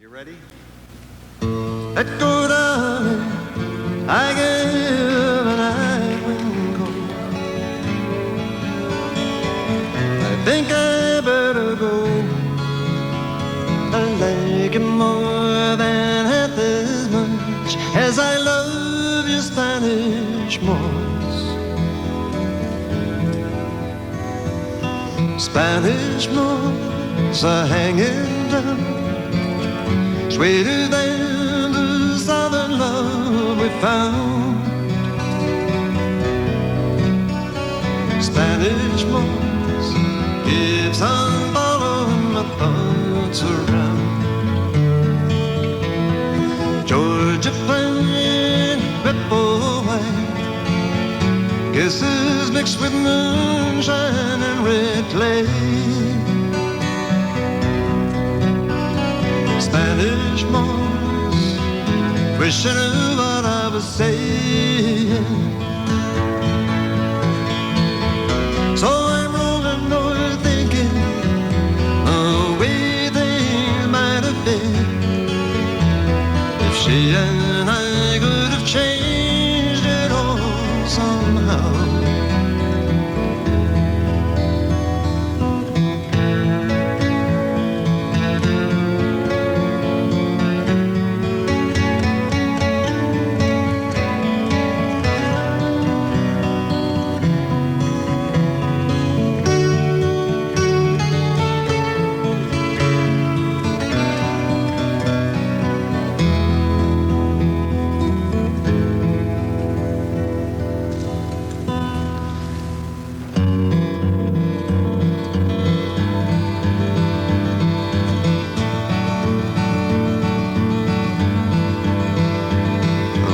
You ready? Let go, darling, I give and I will go. I think I better go. I like you more than half as much as I love your Spanish moss. Spanish moss are hanging down, sweeter than the southern love we found. Spanish moss keeps on following my thoughts around. Georgia pine, ripple white, kisses mixed with moonshine and red clay. Spanish moss, wishing of what I was saying. So I'm rolling north thinking the way things might have been if she and I could have changed it all somehow.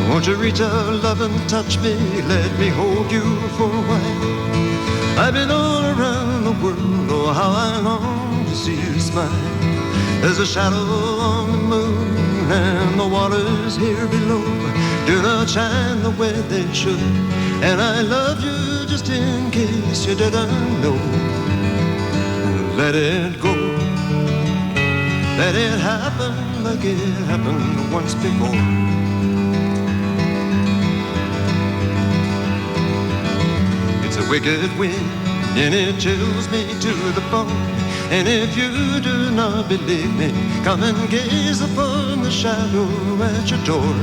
Won't you reach out, love, and touch me? Let me hold you for a while. I've been all around the world, oh, how I long to see you smile. There's a shadow on the moon, and the waters here below do not shine the way they should. And I love you just in case you didn't know. Let it go. Let it happen like it happened once before. A wicked wind, and it chills me to the bone. And if you do not believe me, come and gaze upon the shadow at your door.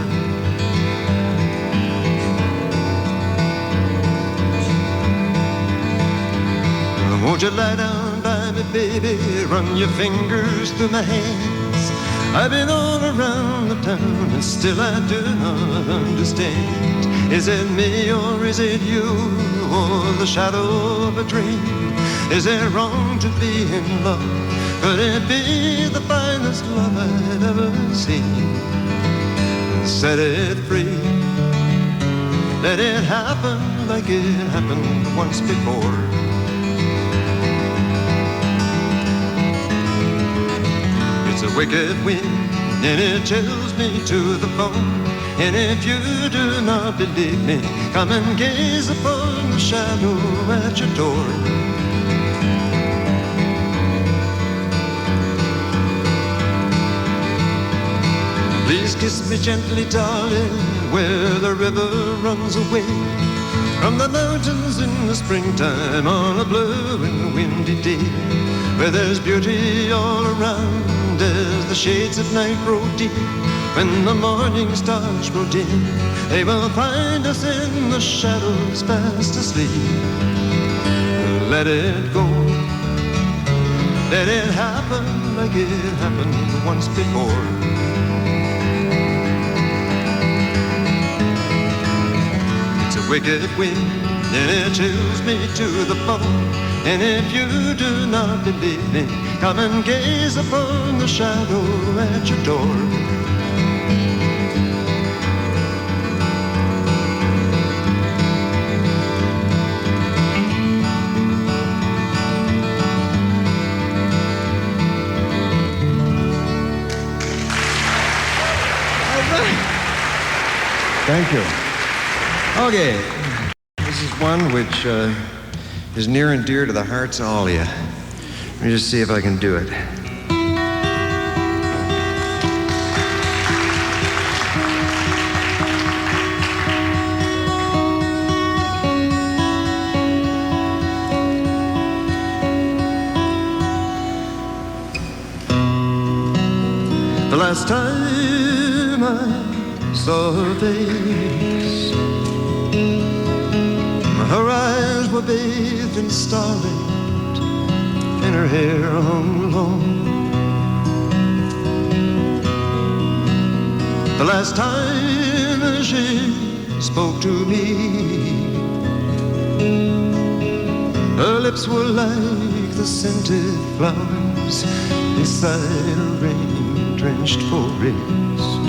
Won't you lie down by me, baby, run your fingers through my hands. I've been all around the town, and still I do not understand. Is it me or is it you, or the shadow of a dream? Is it wrong to be in love? Could it be the finest love I'd ever seen? Set it free. Let it happen like it happened once before. It's a wicked wind, and it chills me to the bone. And if you do not believe me, come and gaze upon the shadow at your door. Please kiss me gently, darling, where the river runs away from the mountains in the springtime on a blue and windy day, where there's beauty all around as the shades of night grow deep. When the morning stars grow dim, they will find us in the shadows fast asleep. Let it go. Let it happen like it happened once before. It's a wicked wind, and it chills me to the bone. And if you do not believe me, come and gaze upon the shadow at your door. Thank you. Okay, this is one which is near and dear to the hearts of all of you. Let me just see if I can do it. The last time I saw her face, her eyes were bathed in starlight, and her hair hung long. The last time she spoke to me, her lips were like the scented flowers beside a rain-drenched forest.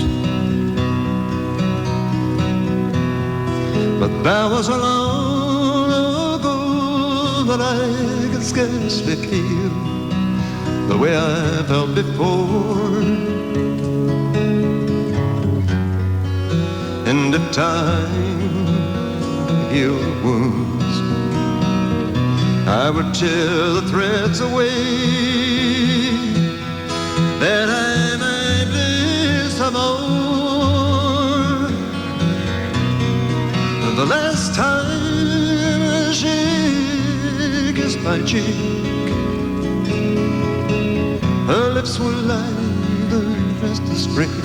But that was so long ago that I could scarcely feel the way I felt before. And if time healed the wounds, I would tear the threads away, that I might live some more. The last time she kissed my cheek, her lips were like the rest of spring,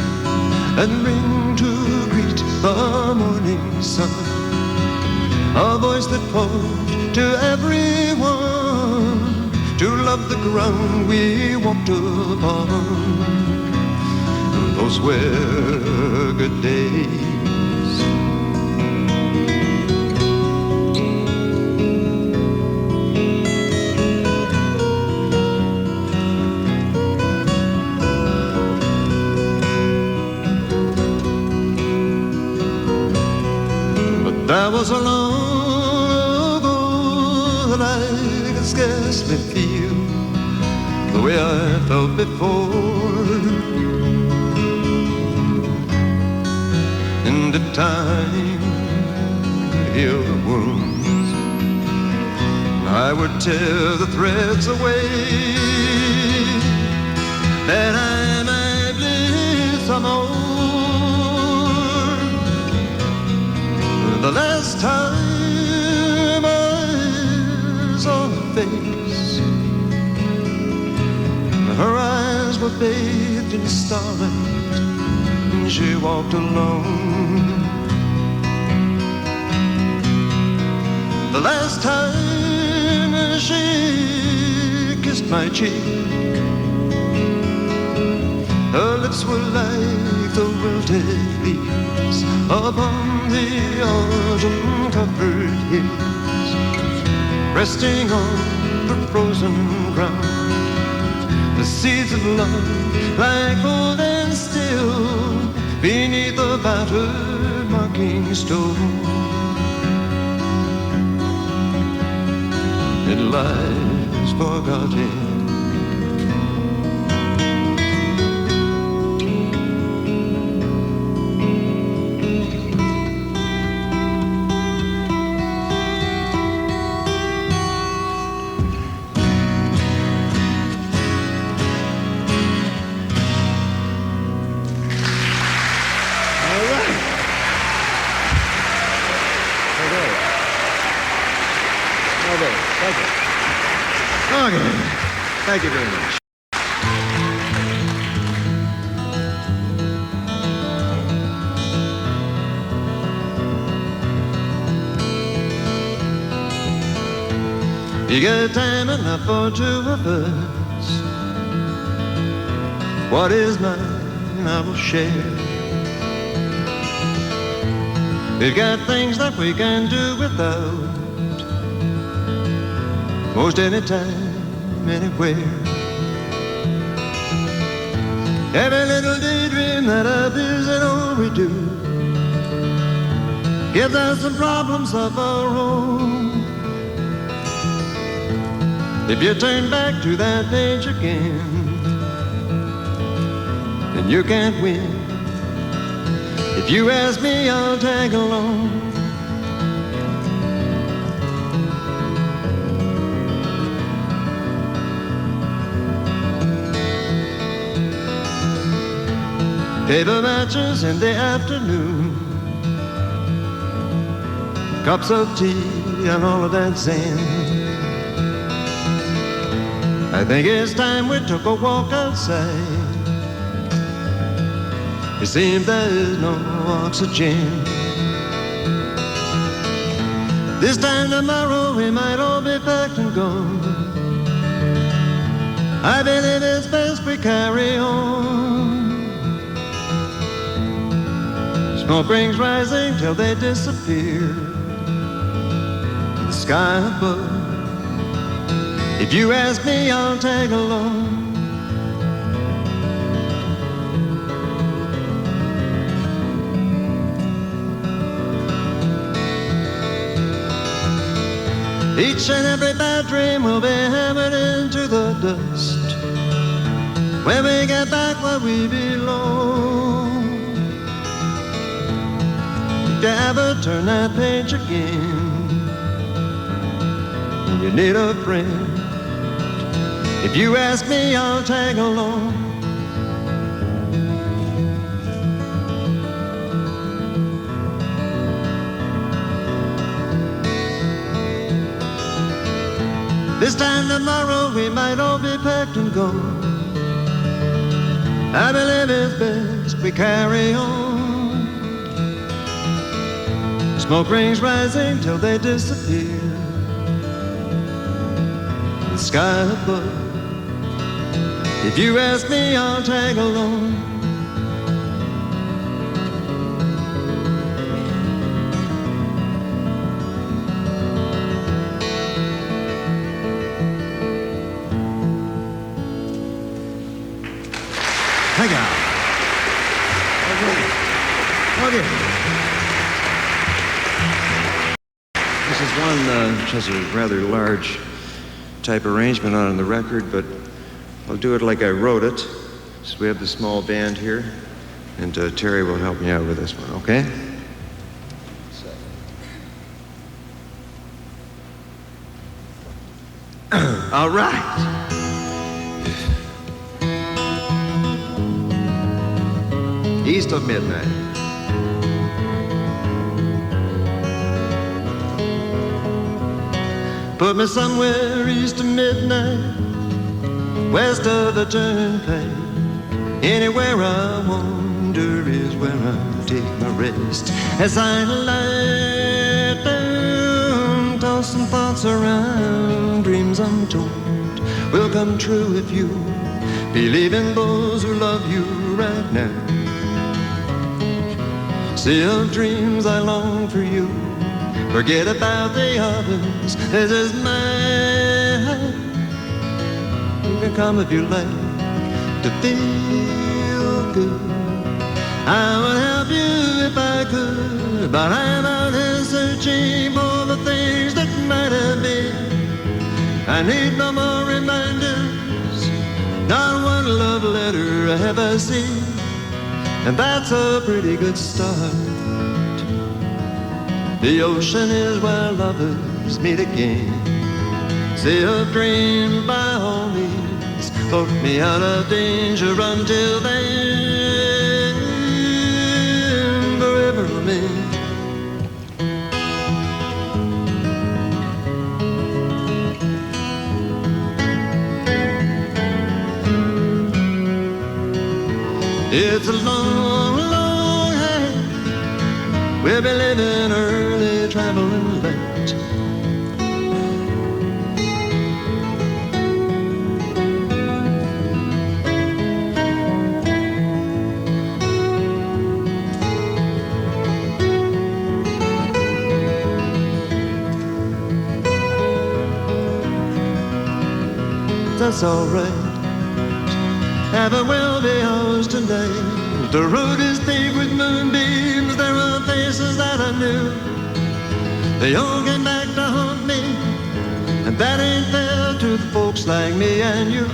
and ring to greet the morning sun, a voice that called to everyone to love the ground we walked upon. Those were good days. That was so long ago that I could scarcely feel the way I felt before. And if time healed the wounds, I would tear the threads away, that I might live some more. The last time I saw her face, her eyes were bathed in starlight, and she walked alone. The last time she kissed my cheek, her lips were like the wilted leaves upon the autumn-covered hills, resting on the frozen ground. The seeds of love, like gold and still, beneath the battered marking stone. It lies forgotten. Thank you very much. You got time enough for two of us. What is mine, I will share. We've got things that we can do without, most any time, anywhere. Every little daydream that up is and all we do gives us some problems of our own. If you turn back to that page again, then you can't win. If you ask me, I'll tag along. Paper matches in the afternoon, cups of tea and all of that zen. I think it's time we took a walk outside It seems there is no oxygen. This time tomorrow we might all be packed and gone. I believe it's best we carry on. Smoke rings rising till they disappear in the sky above. If you ask me, I'll tag along. Each and every bad dream will be hammered into the dust when we get back where we belong. If you ever turn that page again and you need a friend, if you ask me, I'll tag along. This time tomorrow we might all be packed and gone. I believe it's best we carry on. Smoke rings rising till they disappear in the sky above. If you ask me, I'll tag along. Hang on. Okay. This is one which has a rather large type arrangement on the record, but I'll do it like I wrote it. So we have the small band here, and Terry will help me out with this one, okay? All right. East of midnight. Put me somewhere east of midnight, west of the turnpike. Anywhere I wander is where I take my rest. As I lie down, tossing thoughts around, dreams untold will come true if you believe in those who love you right now. Sea of dreams, I long for you. Forget about the others. This is mine. You can come if you like to feel good. I would help you if I could, but I'm out here searching for the things that might have been. I need no more reminders. Not one love letter have I seen, and that's a pretty good start. The ocean is where lovers meet again. Sea of dreams, by all means, float me out of danger until then, forever remain. It's a long, long hike. We'll be living early, traveling late. That's all right. Heaven will be ours tonight. The road is paved with moonbeams. There are faces that I knew. They all came back to haunt me, and that ain't fair to the folks like me and you.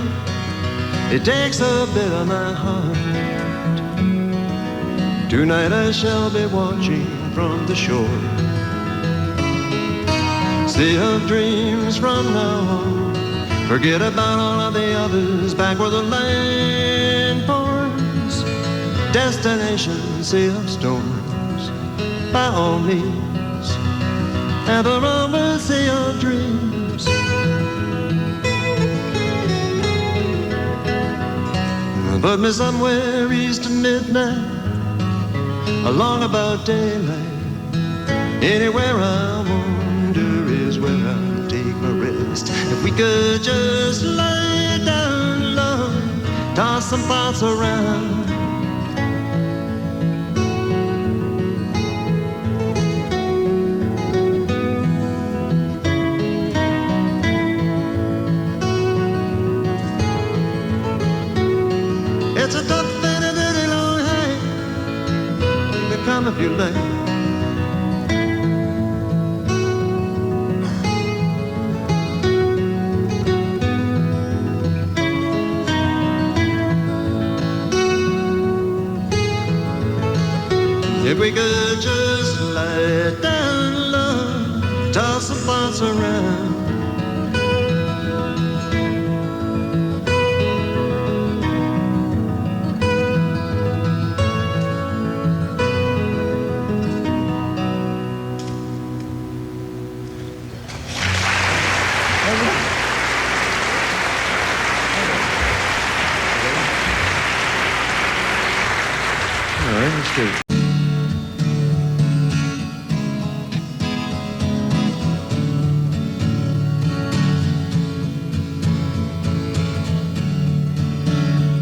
It takes a bit of my heart. Tonight I shall be watching from the shore. Sea of dreams from now on. Forget about all of the others, back where the land pours. Destination, sea of storms, by all means. Ever over sea of dreams. Put me somewhere east of midnight, along about daylight. Anywhere I wander is where I'll take my rest. If we could just lie down low, toss some thoughts around. It's a tough and a very long hike. Come if you like. If we could just lie down low, toss some thoughts around.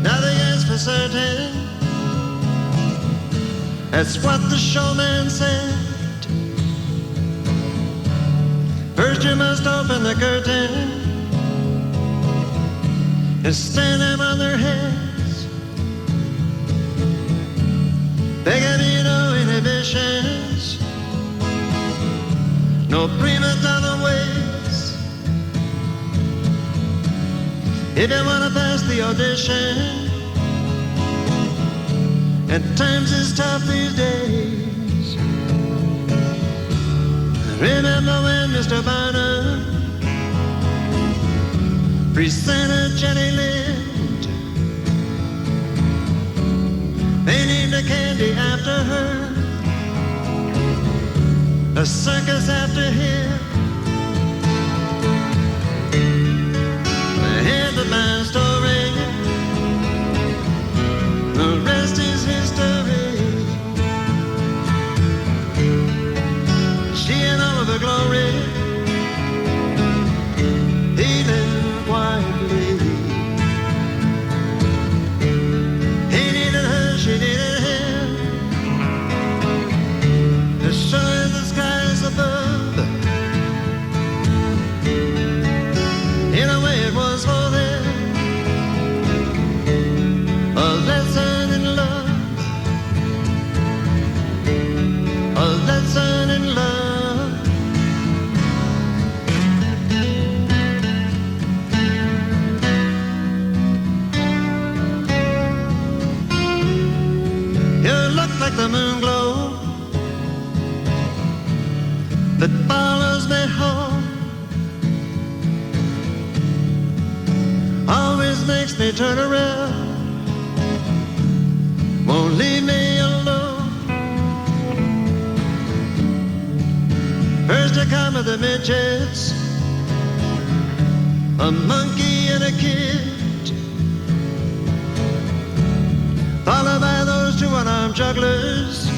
Nothing is for certain. That's what the showman said. First you must open the curtain and stand them on their heads. There can be no inhibitions, no prima donna ways. If you want to pass the audition, and times is tough these days. Remember when Mr. Barnum presented Jenny Lind? They named a candy after her, a circus after him. Here's the my story, the rest is history. She in all of her glory, healing quietly. He needed her, she needed him, to show her the skies above. In a way it was for them a lesson in love, a lesson in love. You look like the moon glow that follows me home, always makes me turn around, won't leave me alone. First to come with the midgets, a monkey and a kid, followed by those two one-armed jugglers,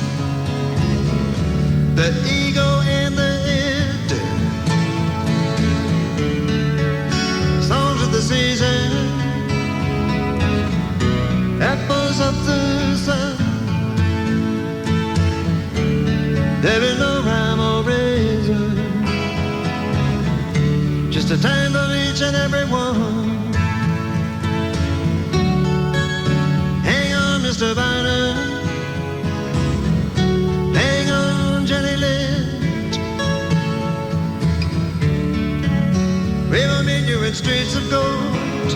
the ego and the id. Songs of the season, apples of the sun. There is no rhyme or reason, just a time for each and every one. Hang on, Mr. Barnum, hang on, Jenny Lind. We will meet you in streets of gold,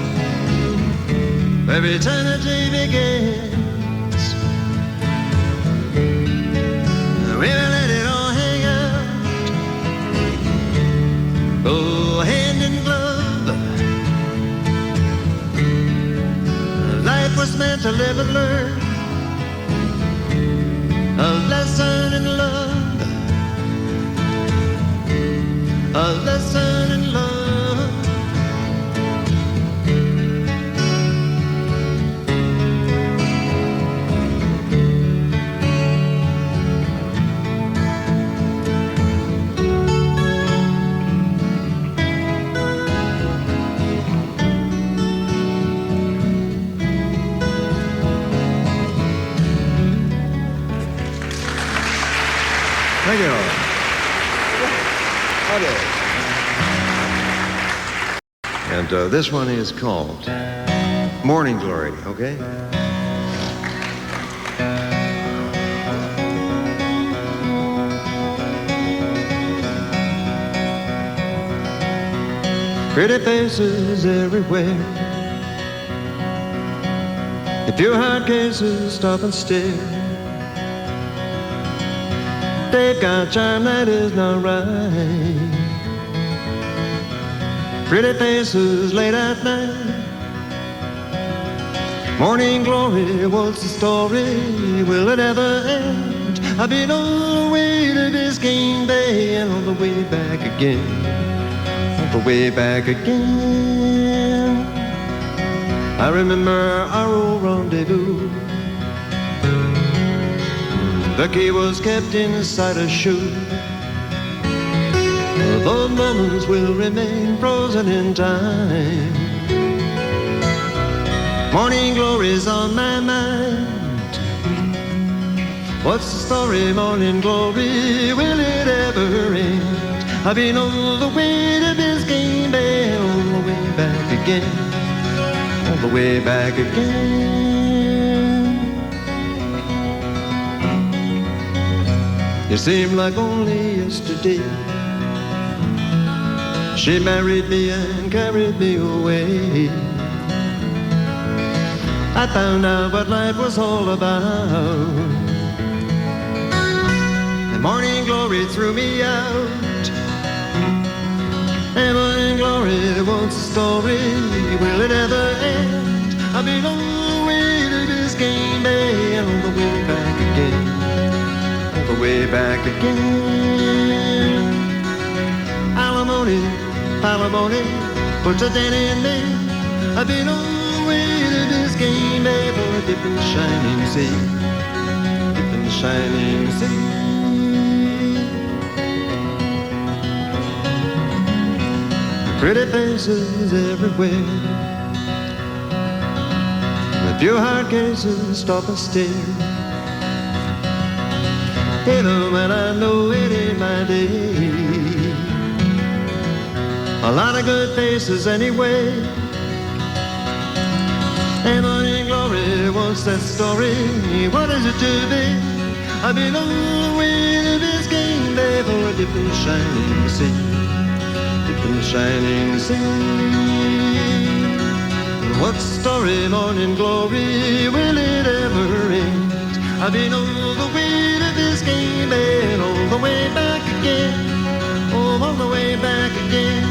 where eternity begins. We will let it all hang out, go hand in glove. Life was meant to live and learn, a lesson in love, a lesson in love. Thank you. And this one is called Morning Glory, okay? Pretty faces everywhere. If your hard cases stop and stare, they've got charm that is not right. Pretty faces late at night. Morning glory, what's the story? Will it ever end? I've been all the way to Biscayne Bay and all the way back again. All the way back again. I remember our old rendezvous. The key was kept inside a shoe. Those moments will remain frozen in time. Morning glory's on my mind. What's the story, morning glory? Will it ever end? I've been all the way to Biscayne Bay, all the way back again. All the way back again. It seemed like only yesterday she married me and carried me away. I found out what life was all about, and morning glory threw me out. And morning glory, what's the story? Will it ever end? I've been all the way to Biscayne Bay and all the way back again. All the way back again. Alimony, alimony, puts a dent in me. I've been all the way to Biscayne Bay for a dip in the shining sea. Dip in the shining sea. Pretty faces everywhere. A few hard cases stop and stare. Even when I know it ain't my day. A lot of good faces anyway. And morning glory, what's that story? What is it to be? I've been all the way to Biscayne Bay for a dip in the shining sea. Dip in the shining sea. What's the story, morning glory? Will it ever end? I've been all the way to Biscayne Bay and all the way back again. Oh, all the way back again.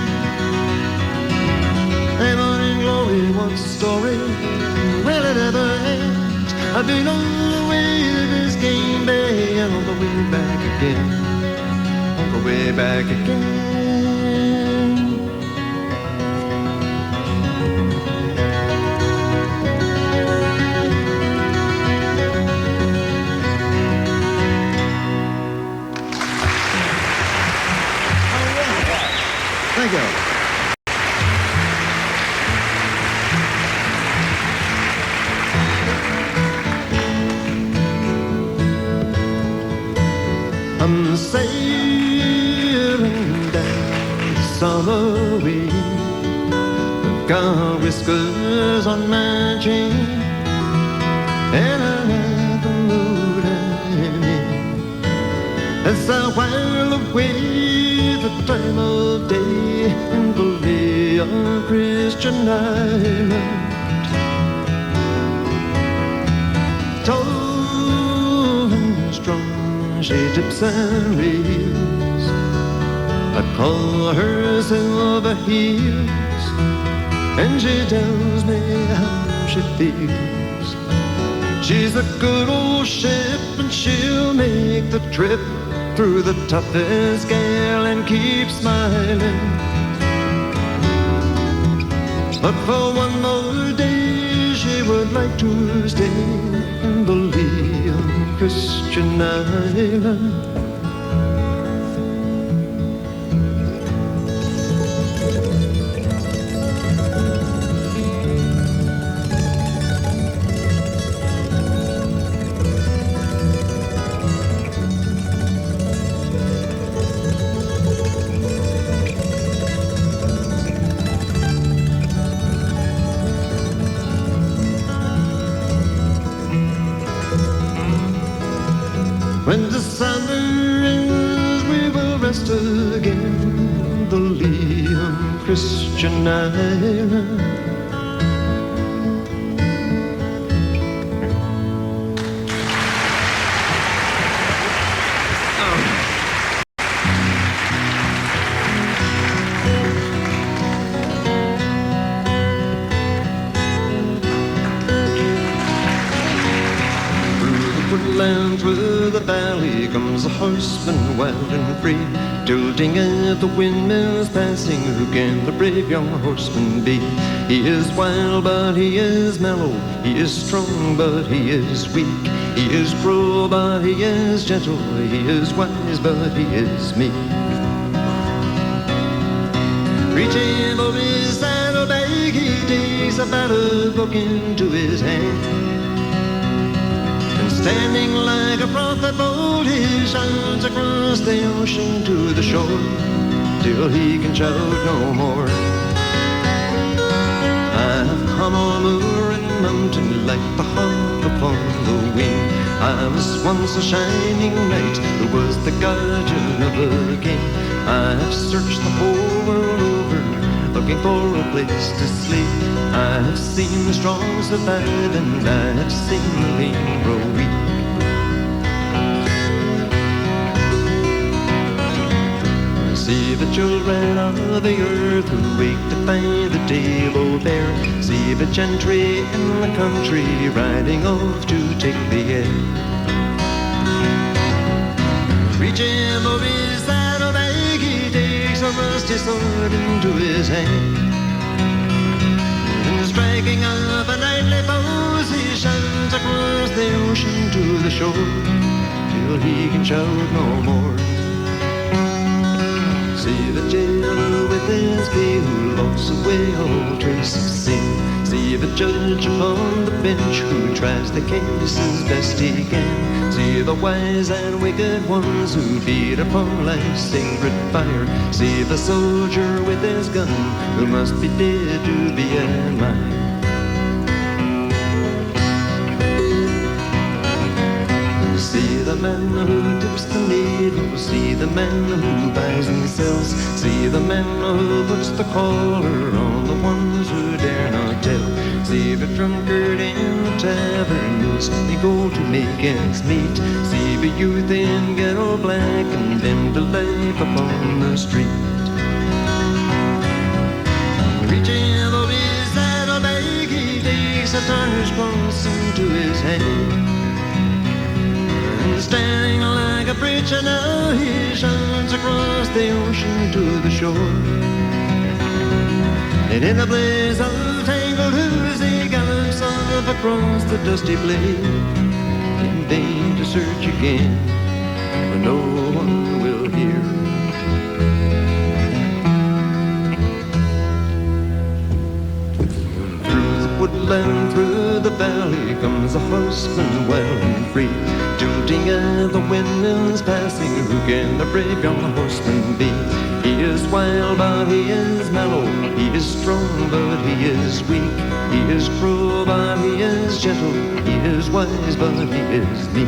Hey, morning glory, what's the story? Will it ever end? I've been all the way to Biscayne Bay and all the way back again. All the way back again. Thank you. I'm sailing down the summer way. I've got whiskers on my chin, and I like the mood I'm in as I while away the time of day in the lay of Christian Island. Tall and strong, she dips and reels. I call her Silver Heels, and she tells me how she feels. She's a good old ship, and she'll make the trip through the toughest gale and keep smiling. But for one more day she would like to stay in the lee of Christian Island. When the summer ends, we will rest again, the Liam Christian Island. Through the valley comes a horseman wild and free, tilting at the windmills passing. Who can the brave young horseman be? He is wild but he is mellow, he is strong but he is weak, he is cruel but he is gentle, he is wise but he is meek. Reaching for his saddlebag, he takes a battered book into his hand. Standing like a prophet bold, he shouts across the ocean to the shore, till he can shout no more. I have come on moor and mountain like the hawk upon the wing. I was once a shining knight who was the guardian of a king. I have searched the whole world over, looking for a place to sleep. I have seen the strong survive and I have seen the lean grow weak. See the children of the earth who wake to find the table bare. See the gentry in the country riding off to take the air. Reaching for his saddlebag, he takes a rusty sword into his hand. And striking up a nightly pose, he shouts across the ocean to the shore, till he can shout no more. See the jailer with his key who locks away all trace of sin. See the judge upon the bench who tries the case as best he can. See the wise and wicked ones who beat upon life's sacred fire. See the soldier with his gun who must be dead to be admired. See the man who dips the needle, see the man who buys and sells, see the man who puts the collar on the ones who dare not tell. See the drunkard in the tavern who's they go to make ends meet. See the youth in ghetto black condemned to life upon the street. Reaching for his saddlebag, he takes a tarnished cross into his hand. Standing like a preacher now, he shouts across the ocean to the shore. And in a blaze of tangled hooves, he gallops off across the dusty plain, in vain to search again, but no one will hear. Through the woodland, through the valley, comes a horseman wild and free, tilting at the windmills passing. Who can the brave young horseman be? He is wild but he is mellow, he is strong but he is weak, he is cruel but he is gentle, he is wise but he is meek.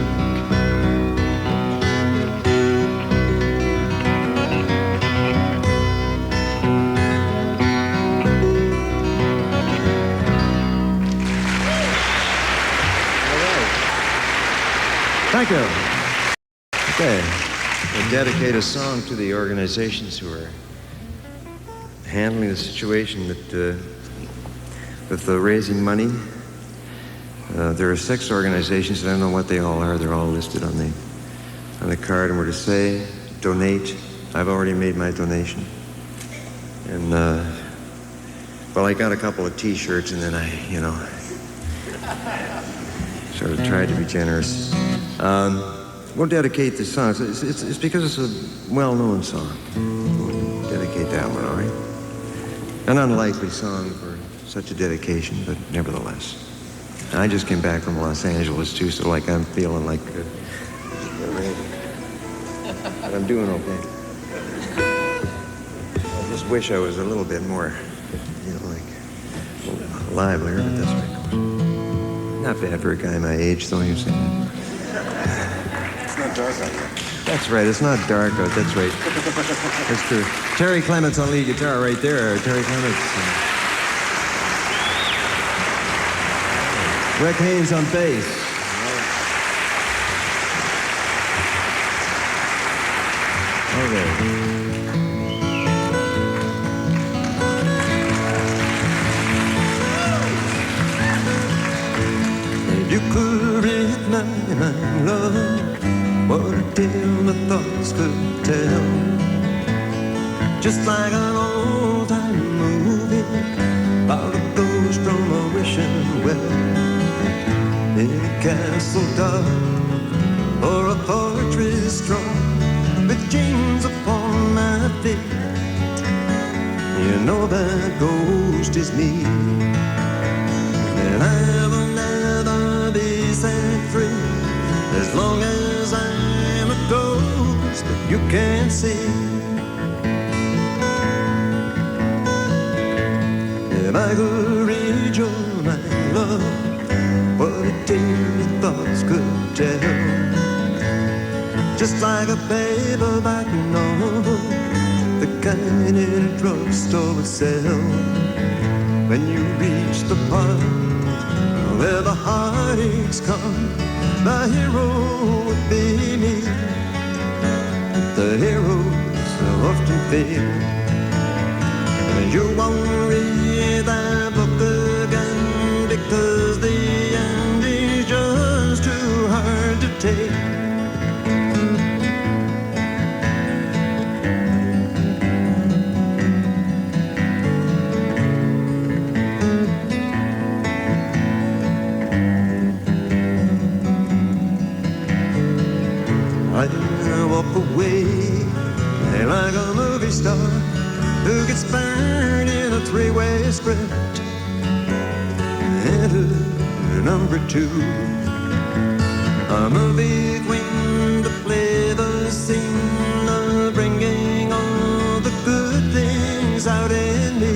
Thank you. Okay. We'll dedicate a song to the organizations who are handling the situation that, with raising money. There are 6 organizations, I don't know what they all are. They're all listed on the card, and we're to say, donate. I've already made my donation. And, well, I got a couple of T-shirts, and then I, sort of tried to be generous. We'll dedicate this song. It's because it's a well-known song. We'll dedicate that one, all right? An unlikely song for such a dedication, but nevertheless. I just came back from Los Angeles, too, so like I'm feeling like... but I'm doing okay. I just wish I was a little bit more, livelier, but that's right. Not bad for a guy my age, though, you say. It's not dark out yet. That's right, it's not dark out, that's right. That's true. Terry Clements on lead guitar right there. Terry Clements. Rick Haynes on bass. Okay. If you could read my love, what a tale my thoughts could tell. Just like an old-time movie about a ghost from a wishing well. In a castle dark or a fortress strong with chains upon my feet, you know that ghost is me. And I will never be set free as long as I'm a ghost that you can't see. If I could read your mind, love, what a tale your thoughts could tell. Just like a paperback novel, the kind in a drugstore would sell. When you reach the part where the heartaches come, the hero would be me. The heroes often fail, and you won't read that book again because the end is just too hard to take. I walk away like a movie star who gets burned in a three-way script. Enter number two, a movie queen to play the scene of bringing all the good things out in me.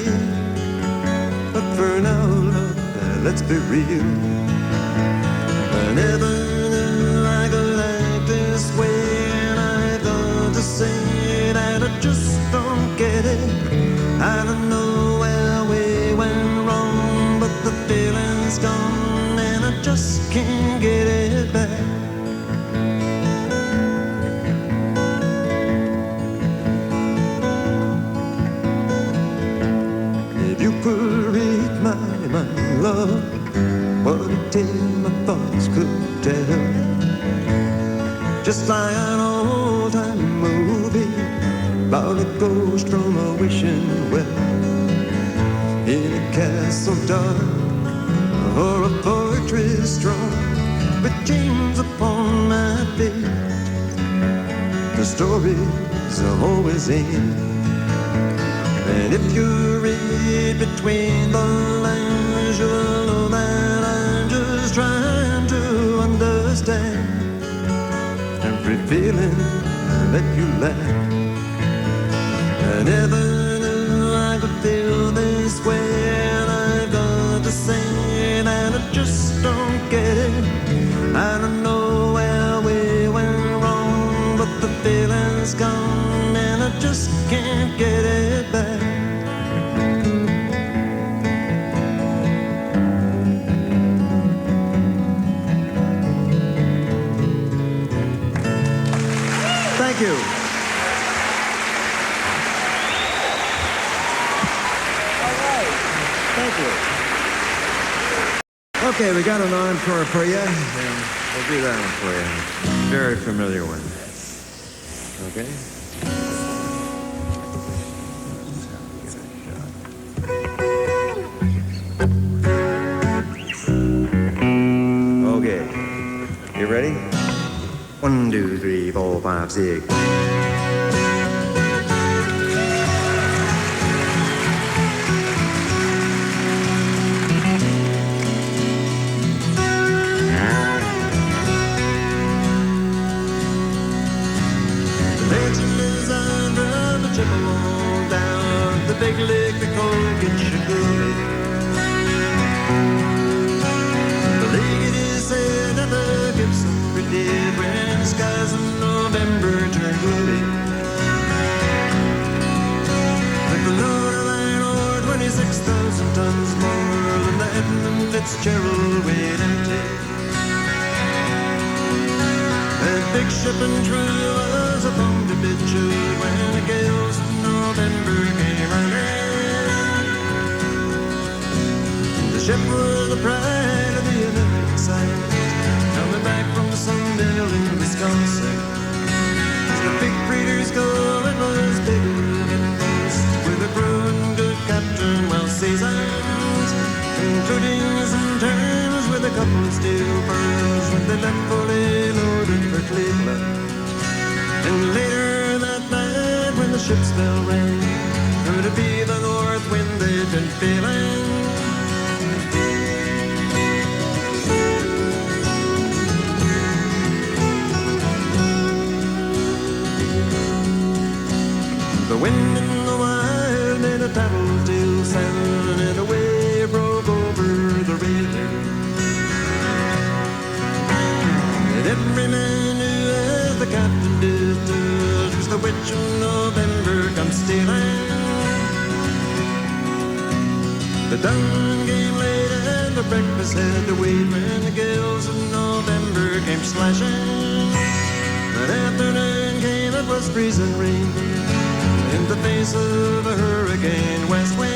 But for now, love, let's be real. I never knew I could act this way, and I thought to say that I just don't get it. I don't know where we went wrong, but the feeling's gone and I just can't get it back. If you could read my mind, love, what a tale my thoughts could tell. Just like an old-time movie about a ghost from a wishing well. In a castle dark or a fortress strong with chains upon my feet, the stories always end. And if you read between the lines, you'll know that I'm just trying to understand every feeling that you lack. I never knew I could feel this way, and I've got to say that I just don't get it. I don't know where we went wrong, but the feeling's gone and I just can't get it back. Thank you. Thank you. Okay, we got an encore for you, and we'll do that one for you. Very familiar one. Okay? Okay. You ready? 1, 2, 3, 4, 5, 6. Big lick, the cold gets you good. The leg in his head never gets so pretty when the skies Fitzgerald weighed empty. That big ship and crew was a bum to be chewed when the gales of November came running. The ship was the pride of the American side, coming back from the Sunbelt in Wisconsin. As the big freighters go, it was bigger than most, with a crew and good captain well seasoned, including some terms with a couple of steel pearls when they left fully loaded for Cleveland. And later that night when the ship's bell rang, could it be the north wind they'd been feeling? The wind in the wild made a tattletale sound, and a wave broke over the railing. And every man knew, as the captain did, it was the witch of November come stealing. The dawn came late and the breakfast had to wait when the gales of November came slashing. That afternoon came, it was freezing rain in the face of a hurricane west wind.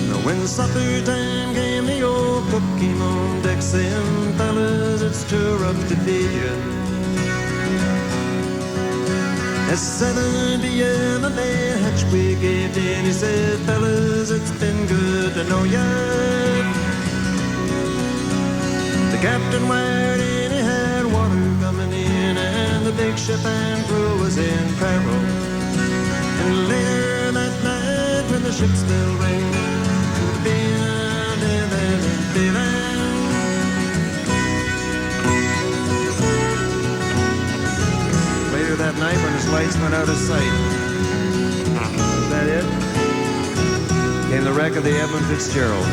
Now when supper time came, the old cook came on deck saying, fellas, it's too rough to feed you. At 7 p.m. the main hatchway gave in. He said, fellas, it's been good to know ya. The captain wired in, he had water coming in, and the big ship and crew was in peril. And later that night when the ship's bell rang, could be later that night when his lights went out of sight. Was that it? Came the wreck of the Edmund Fitzgerald.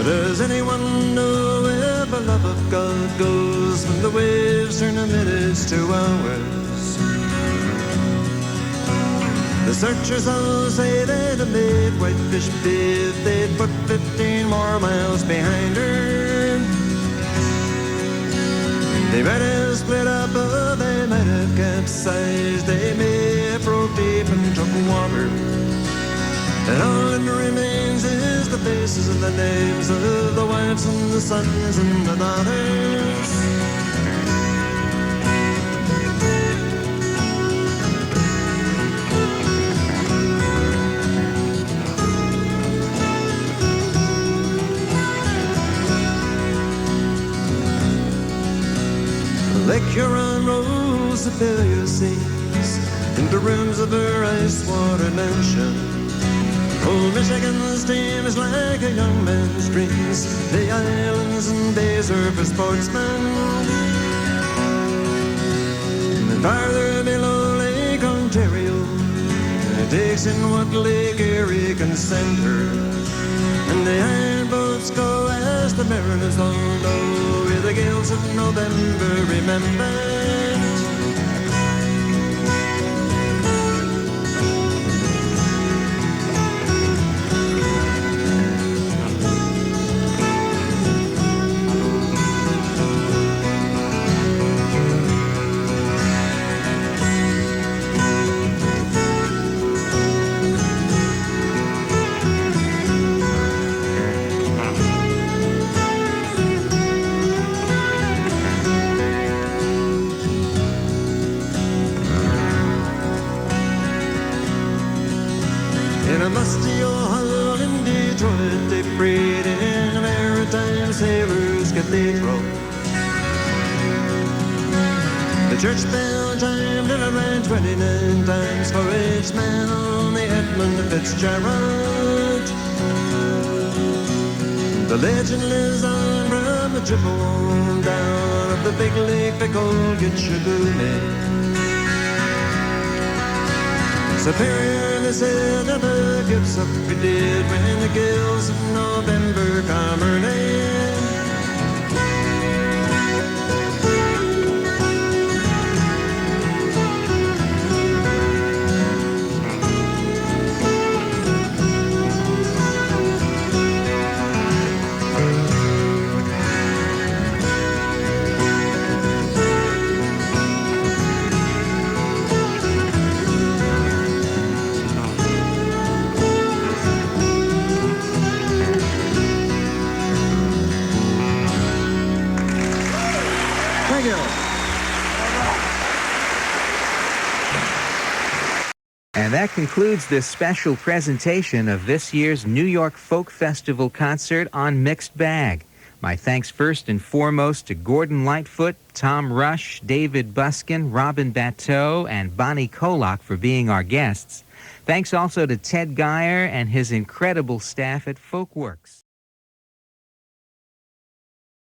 Does anyone know where the love of God goes when the waves turn the minutes to hours? The searchers all say they'd have made Whitefish Bay if they'd put 15 more miles behind her. They might have split up, or they might have capsized. They may have broke deep and took water. And all that remains is the faces and the names of the wives and the sons and the daughters. Lake Huron rolls Superior seas into rooms of her ice-water mansion. Old Michigan's stream is like a young man's dreams. The islands and bays are for sportsmen. And farther below Lake Ontario, it takes in what Lake Erie can send her. And the iron boats go as the mariners all know, with the gales of November remembered. A musty old hull in Detroit, they prayed in a maritime sailor's cathedral. The church bell chimed and it rang 29 times for each man on the Edmund Fitzgerald. The legend lives on from the triple down of the big lake they call Quixote. Superior, they said, never gives up. He did when the gales of November come her Thank you. And that concludes this special presentation of this year's New York Folk Festival concert on Mixed Bag. My thanks first and foremost to Gordon Lightfoot, Tom Rush, David Buskin, Robin Bateau, and Bonnie Kolak for being our guests. Thanks also to Ted Geyer and his incredible staff at Folkworks.